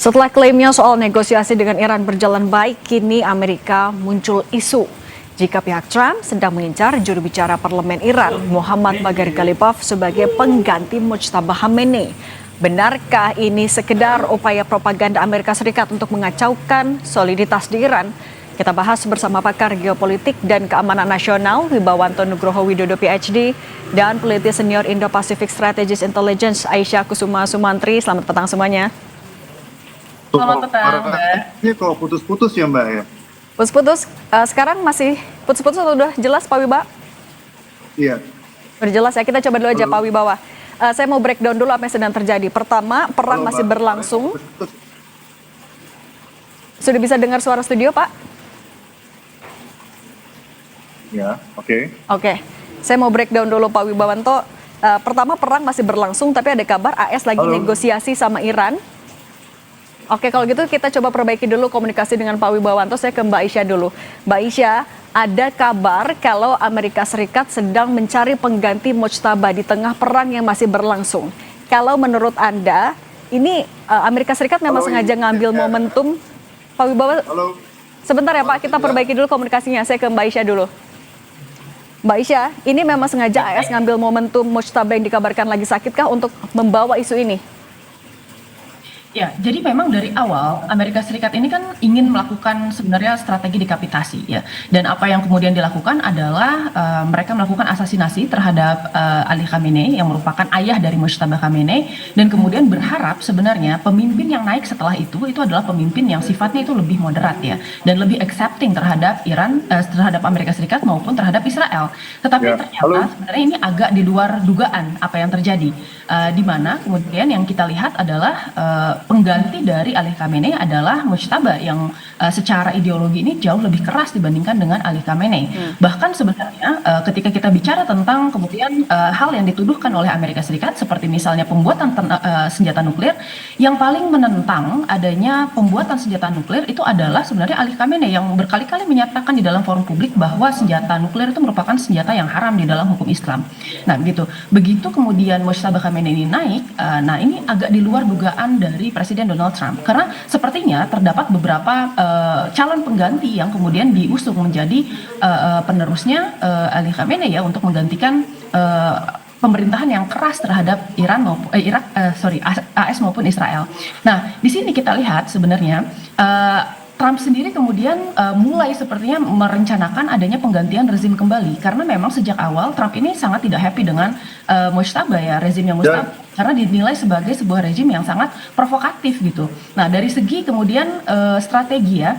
Setelah klaimnya soal negosiasi dengan Iran berjalan baik, kini Amerika muncul isu jika pihak Trump sedang mengincar juru bicara parlemen Iran, Muhammad Bagheri Ghalibaf, sebagai pengganti Mujtaba Khamenei. Benarkah ini sekedar upaya propaganda Amerika Serikat untuk mengacaukan soliditas di Iran? Kita bahas bersama pakar geopolitik dan keamanan nasional Wibawanto Nugroho Widodo PhD dan peneliti senior Indo-Pacific Strategies Intelligence Aisyah Kusuma Sumantri. Selamat petang semuanya. Selamat petang, Mbak. Ini kok putus-putus ya, Mbak ya? Putus-putus, sekarang masih putus-putus atau udah jelas Pak Wiba? Iya. Berjelas ya, kita coba dulu aja Pak Wibawa. Saya mau breakdown dulu apa yang sedang terjadi. Pertama, perang masih berlangsung. Sudah bisa dengar suara studio, Pak? Ya, oke. Oke, saya mau breakdown dulu Pak Wibawanto. Pertama, perang masih berlangsung, tapi ada kabar AS lagi negosiasi sama Iran. Oke, kalau gitu kita coba perbaiki dulu komunikasi dengan Pak Wibawanto. Saya ke Mbak Aisyah dulu. Mbak Aisyah, ada kabar kalau Amerika Serikat sedang mencari pengganti Mujtaba di tengah perang yang masih berlangsung. Kalau menurut Anda, ini Amerika Serikat memang sengaja ngambil momentum. Pak Wibawa, sebentar ya Pak, kita perbaiki dulu komunikasinya. Saya ke Mbak Aisyah dulu. Mbak Aisyah, ini memang sengaja AS ngambil momentum Mujtaba yang dikabarkan lagi sakitkah untuk membawa isu ini? Ya, jadi memang dari awal Amerika Serikat ini kan ingin melakukan sebenarnya strategi dekapitasi ya. Dan apa yang kemudian dilakukan adalah mereka melakukan asasinasi terhadap Ali Khamenei yang merupakan ayah dari Mujtaba Khamenei, dan kemudian berharap sebenarnya pemimpin yang naik setelah itu adalah pemimpin yang sifatnya itu lebih moderat ya, dan lebih accepting terhadap Iran, terhadap Amerika Serikat maupun terhadap Israel. Tetapi ternyata sebenarnya ini agak di luar dugaan apa yang terjadi, di mana kemudian yang kita lihat adalah pengganti dari Ali Khamenei adalah Mujtaba yang secara ideologi ini jauh lebih keras dibandingkan dengan Ali Khamenei. Bahkan sebenarnya ketika kita bicara tentang kemudian hal yang dituduhkan oleh Amerika Serikat seperti misalnya pembuatan senjata nuklir, yang paling menentang adanya pembuatan senjata nuklir itu adalah sebenarnya Ali Khamenei yang berkali-kali menyatakan di dalam forum publik bahwa senjata nuklir itu merupakan senjata yang haram di dalam hukum Islam. Nah, gitu. Begitu kemudian Mujtaba Khamenei ini naik, nah ini agak di luar dugaan dari Presiden Donald Trump, karena sepertinya terdapat beberapa calon pengganti yang kemudian diusung menjadi penerusnya Ali Khamenei ya, untuk menggantikan pemerintahan yang keras terhadap Iran maupun AS maupun Israel. Nah, di sini kita lihat sebenarnya Trump sendiri kemudian mulai sepertinya merencanakan adanya penggantian rezim kembali, karena memang sejak awal Trump ini sangat tidak happy dengan Mujtaba ya, rezimnya Mujtaba, karena dinilai sebagai sebuah rezim yang sangat provokatif gitu. Nah, dari segi kemudian strategi ya,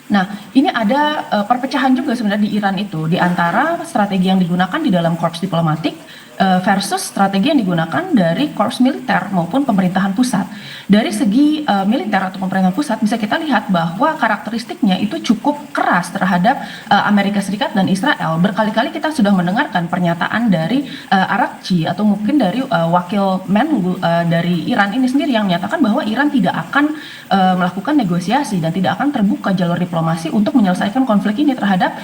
nah ini ada perpecahan juga sebenarnya di Iran itu, di antara strategi yang digunakan di dalam korps diplomatik versus strategi yang digunakan dari korps militer maupun pemerintahan pusat. Dari segi militer atau pemerintahan pusat bisa kita lihat bahwa karakteristiknya itu cukup keras terhadap Amerika Serikat dan Israel. Berkali-kali kita sudah mendengarkan pernyataan dari Arakci atau mungkin dari wakil Menlu dari Iran ini sendiri yang menyatakan bahwa Iran tidak akan melakukan negosiasi dan tidak akan terbuka jalur diplomasi untuk menyelesaikan konflik ini terhadap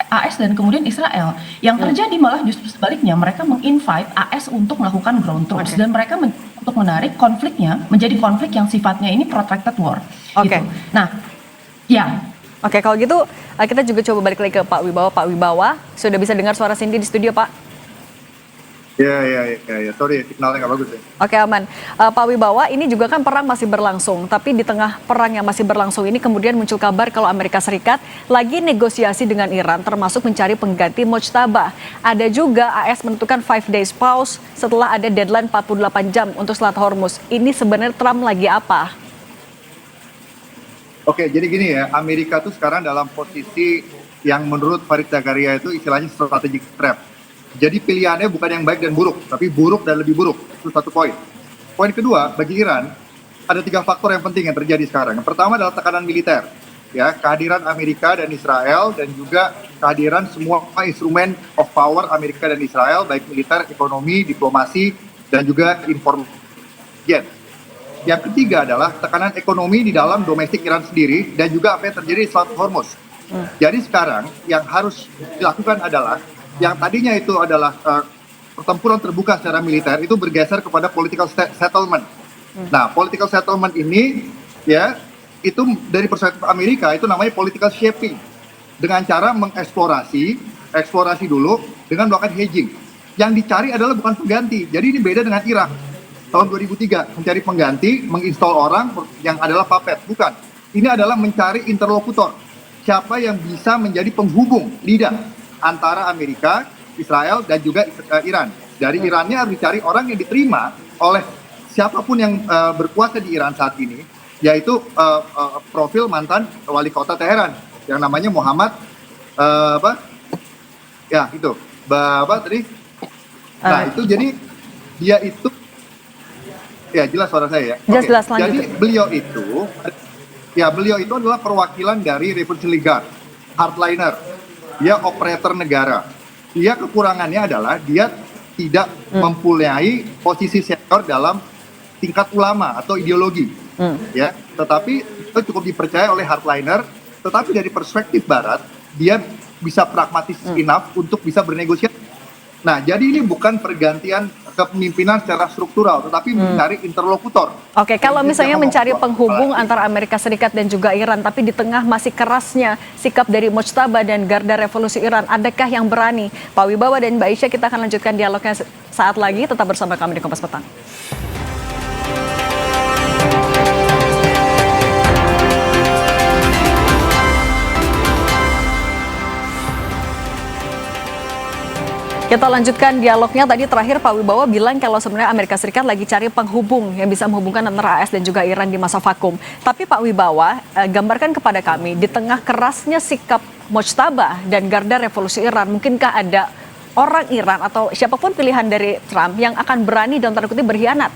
AS dan kemudian Israel. Yang terjadi malah justru sebaliknya, mereka menginvite AS untuk melakukan ground troops dan mereka untuk menarik konfliknya menjadi konflik yang sifatnya ini protracted war. Gitu. Nah, ya. Oke, kalau gitu kita juga coba balik lagi ke Pak Wibawa. Pak Wibawa, sudah bisa dengar suara Cindy di studio, Pak? Ya. Sorry, signalnya nggak bagus ya. Oke, aman. Pak Wibawa, ini juga kan perang masih berlangsung, tapi di tengah perang yang masih berlangsung ini kemudian muncul kabar kalau Amerika Serikat lagi negosiasi dengan Iran, termasuk mencari pengganti Mujtaba. Ada juga AS menentukan 5 days pause setelah ada deadline 48 jam untuk Selat Hormuz. Ini sebenarnya Trump lagi apa? Oke, jadi gini ya, Amerika tuh sekarang dalam posisi yang menurut Farid Zakaria itu istilahnya strategic trap. Jadi pilihannya bukan yang baik dan buruk, tapi buruk dan lebih buruk. Itu satu poin. Poin kedua, bagi Iran, ada 3 faktor yang penting yang terjadi sekarang. Yang pertama adalah tekanan militer. Ya, kehadiran Amerika dan Israel, dan juga kehadiran semua instrumen of power Amerika dan Israel, baik militer, ekonomi, diplomasi, dan juga informasi. Yang ketiga adalah tekanan ekonomi di dalam domestik Iran sendiri, dan juga apa yang terjadi di Selat Hormuz. Jadi sekarang yang harus dilakukan adalah yang tadinya itu adalah pertempuran terbuka secara militer itu bergeser kepada political settlement. Nah, political settlement ini ya itu dari perspektif Amerika itu namanya political shaping dengan cara eksplorasi dulu dengan melakukan hedging. Yang dicari adalah bukan pengganti. Jadi ini beda dengan Irak tahun 2003 mencari pengganti, menginstall orang yang adalah puppet. Bukan. Ini adalah mencari interlokutor. Siapa yang bisa menjadi penghubung lidah antara Amerika, Israel dan juga Iran. Dari Irannya harus dicari orang yang diterima oleh siapapun yang berkuasa di Iran saat ini, yaitu profil mantan wali kota Teheran yang namanya Muhammad tadi. Nah itu jadi dia itu ya jelas suara saya ya. Jelas, Oke. Jadi beliau itu adalah perwakilan dari Revolutionary Guard, hardliner. Dia operator negara. Dia kekurangannya adalah dia tidak mempunyai posisi senior dalam tingkat ulama atau ideologi, ya. Tetapi itu cukup dipercaya oleh hardliner. Tetapi dari perspektif Barat, dia bisa pragmatis enough untuk bisa bernegosiasi. Nah, jadi ini bukan pergantian kepemimpinan secara struktural, tetapi mencari interlokutor. Oke, kalau misalnya mencari penghubung antara Amerika Serikat dan juga Iran, tapi di tengah masih kerasnya sikap dari Mujtaba dan Garda Revolusi Iran, adakah yang berani? Pak Wibawa dan Mbak Aisyah, kita akan lanjutkan dialognya saat lagi. Tetap bersama kami di Kompas Petang. Kita lanjutkan dialognya. Tadi terakhir Pak Wibawa bilang kalau sebenarnya Amerika Serikat lagi cari penghubung yang bisa menghubungkan antara AS dan juga Iran di masa vakum. Tapi Pak Wibawa, gambarkan kepada kami di tengah kerasnya sikap Mujtaba dan Garda Revolusi Iran, mungkinkah ada orang Iran atau siapapun pilihan dari Trump yang akan berani dalam tanda kutip berkhianat?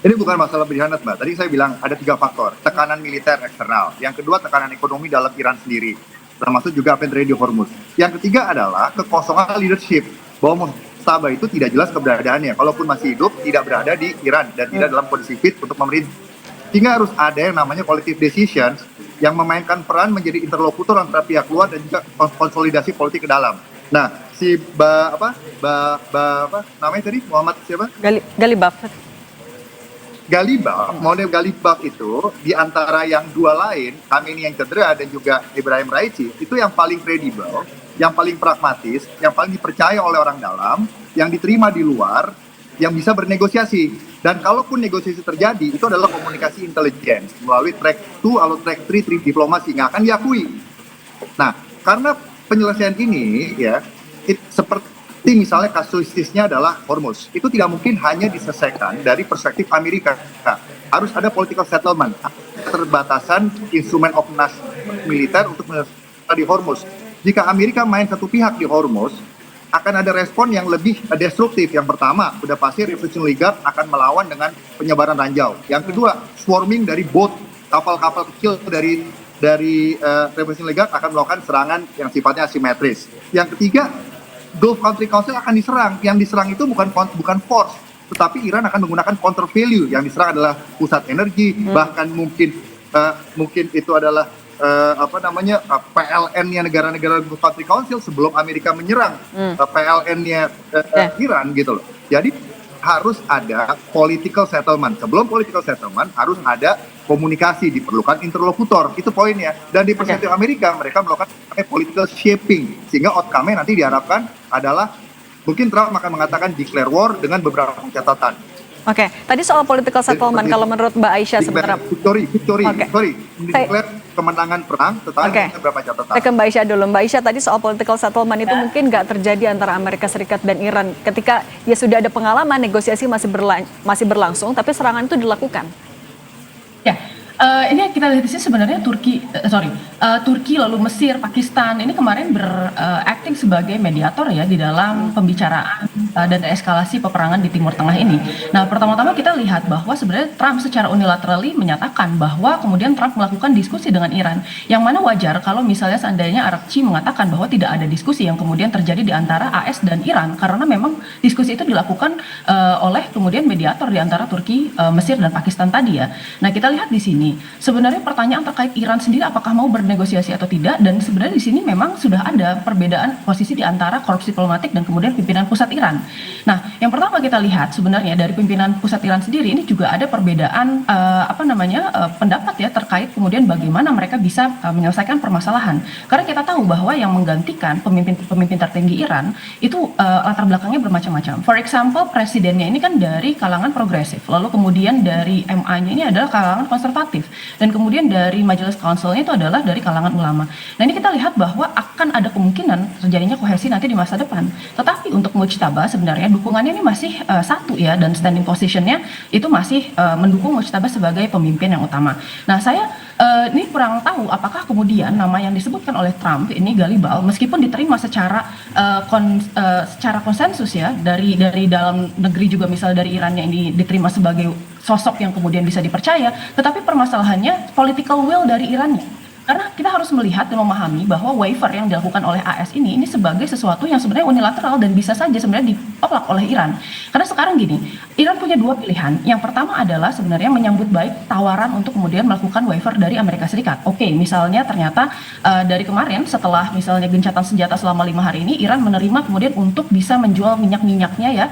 Ini bukan masalah berkhianat, Mbak. Tadi saya bilang ada 3 faktor. Tekanan militer eksternal. Yang kedua, tekanan ekonomi dalam Iran sendiri. Termasuk juga apa yang terjadi di Hormuz. Yang ketiga adalah kekosongan leadership. Bahwa Mujtaba itu tidak jelas keberadaannya. Kalaupun masih hidup, tidak berada di Iran dan tidak dalam kondisi fit untuk memerintah. Sehingga harus ada yang namanya collective decisions yang memainkan peran menjadi interlokutor antara pihak luar dan juga konsolidasi politik ke dalam. Nah, si namanya tadi Muhammad siapa? Galibaf. Model Galibaf itu di antara yang 2 lain, Khamenei yang cedera dan juga Ibrahim Raisi, itu yang paling kredibel, yang paling pragmatis, yang paling dipercaya oleh orang dalam, yang diterima di luar, yang bisa bernegosiasi. Dan kalaupun negosiasi terjadi, itu adalah komunikasi intelijen melalui track 2 atau track 3 diplomasi, nggak akan diakui. Nah, karena penyelesaian ini ya seperti misalnya kasusisnya adalah Hormuz, itu tidak mungkin hanya diselesaikan dari perspektif Amerika. Harus ada political settlement, keterbatasan instrumen of militer untuk menyelesaikan di Hormuz. Jika Amerika main satu pihak di Hormuz, akan ada respon yang lebih destruktif. Yang pertama, sudah pasti Revolutionary Guard akan melawan dengan penyebaran ranjau. Yang kedua, swarming dari boat, kapal-kapal kecil dari Revolutionary Guard akan melakukan serangan yang sifatnya asimetris. Yang ketiga, Gulf Country Council akan diserang. Yang diserang itu bukan force, tetapi Iran akan menggunakan counter value. Yang diserang adalah pusat energi, bahkan mungkin itu adalah PLN-nya negara-negara Gulf Country Council sebelum Amerika menyerang PLN-nya Iran gitu loh. Jadi harus ada political settlement. Sebelum political settlement harus ada komunikasi, diperlukan interlokutor. Itu poinnya. Dan di perspektif Amerika, mereka melakukan political shaping. Sehingga outcome-nya nanti diharapkan adalah mungkin Trump akan mengatakan declare war dengan beberapa catatan. Oke, tadi soal political settlement, kalau menurut Mbak Aisyah sebenarnya... Victory. Declare kemenangan perang, tetapi ada beberapa catatan. Saya ke Mbak Aisyah dulu. Mbak Aisyah, tadi soal political settlement itu mungkin nggak terjadi antara Amerika Serikat dan Iran. Ketika ya sudah ada pengalaman, negosiasi masih berlangsung, tapi serangan itu dilakukan. Ya, ini kita lihat di sini sebenarnya Turki lalu Mesir, Pakistan ini kemarin berakting sebagai mediator ya di dalam pembicaraan dan eskalasi peperangan di Timur Tengah ini. Nah, pertama-tama kita lihat bahwa sebenarnya Trump secara unilaterally menyatakan bahwa kemudian Trump melakukan diskusi dengan Iran, yang mana wajar kalau misalnya seandainya Arabci mengatakan bahwa tidak ada diskusi yang kemudian terjadi di antara AS dan Iran, karena memang diskusi itu dilakukan oleh kemudian mediator di antara Turki, Mesir dan Pakistan tadi ya. Nah, kita lihat di sini sebenarnya pertanyaan terkait Iran sendiri apakah mau bernegosiasi atau tidak, dan sebenarnya di sini memang sudah ada perbedaan posisi di antara korps diplomatik dan kemudian pimpinan pusat Iran. Nah, yang pertama kita lihat sebenarnya dari pimpinan pusat Iran sendiri ini juga ada perbedaan pendapat ya terkait kemudian bagaimana mereka bisa menyelesaikan permasalahan. Karena kita tahu bahwa yang menggantikan pemimpin tertinggi Iran itu latar belakangnya bermacam-macam. For example, presidennya ini kan dari kalangan progresif, lalu kemudian dari MA-nya ini adalah kalangan konservatif, dan kemudian dari majelis council-nya itu adalah dari kalangan ulama. Nah, ini kita lihat bahwa akan ada kemungkinan terjadinya kohesi nanti di masa depan. Tetapi untuk Mujtaba sebenarnya dukungannya ini masih satu ya, dan standing position-nya itu masih mendukung Mujtaba sebagai pemimpin yang utama. Nah, saya ini kurang tahu apakah kemudian nama yang disebutkan oleh Trump ini Galibal meskipun diterima secara konsensus ya dari dalam negeri juga, misalnya dari Irannya ini diterima sebagai sosok yang kemudian bisa dipercaya, tetapi permasalahannya political will dari Irannya. Karena kita harus melihat dan memahami bahwa waiver yang dilakukan oleh AS ini sebagai sesuatu yang sebenarnya unilateral dan bisa saja sebenarnya ditolak oleh Iran. Karena sekarang gini, Iran punya dua pilihan. Yang pertama adalah sebenarnya menyambut baik tawaran untuk kemudian melakukan waiver dari Amerika Serikat. Oke, misalnya ternyata dari kemarin setelah misalnya gencatan senjata selama 5 hari ini, Iran menerima kemudian untuk bisa menjual minyak-minyaknya ya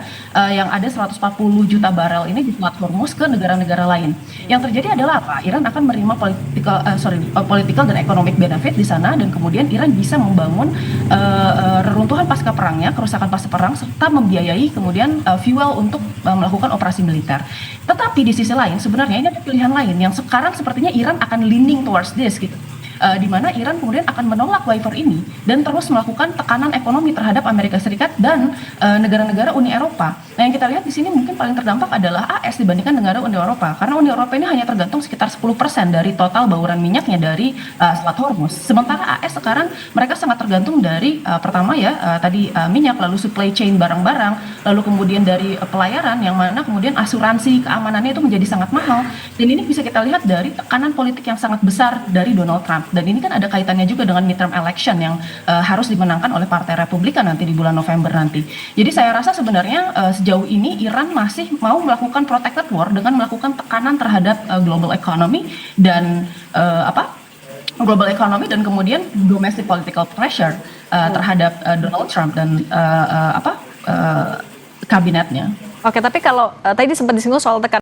yang ada 140 juta barel ini di Selat Hormuz ke negara-negara lain. Yang terjadi adalah apa? Iran akan menerima political dan economic benefit di sana, dan kemudian Iran bisa membangun reruntuhan pasca perangnya, kerusakan pasca perang, serta membiayai kemudian fuel untuk melakukan operasi militer. Tetapi di sisi lain sebenarnya ini ada pilihan lain yang sekarang sepertinya Iran akan leaning towards this gitu. Di mana Iran kemudian akan menolak waiver ini dan terus melakukan tekanan ekonomi terhadap Amerika Serikat dan negara-negara Uni Eropa. Nah, yang kita lihat di sini mungkin paling terdampak adalah AS dibandingkan negara Uni Eropa, karena Uni Eropa ini hanya tergantung sekitar 10% dari total bauran minyaknya dari Selat Hormuz. Sementara AS sekarang mereka sangat tergantung dari pertama ya tadi minyak, lalu supply chain barang-barang, lalu kemudian dari pelayaran, yang mana kemudian asuransi keamanannya itu menjadi sangat mahal. Dan ini bisa kita lihat dari tekanan politik yang sangat besar dari Donald Trump. Dan ini kan ada kaitannya juga dengan midterm election yang harus dimenangkan oleh Partai Republikan nanti di bulan November nanti. Jadi saya rasa sebenarnya sejauh ini Iran masih mau melakukan protected war dengan melakukan tekanan terhadap global economy dan global economy dan kemudian domestic political pressure terhadap Donald Trump dan kabinetnya. Oke, tapi kalau tadi sempat disinggung soal tekanan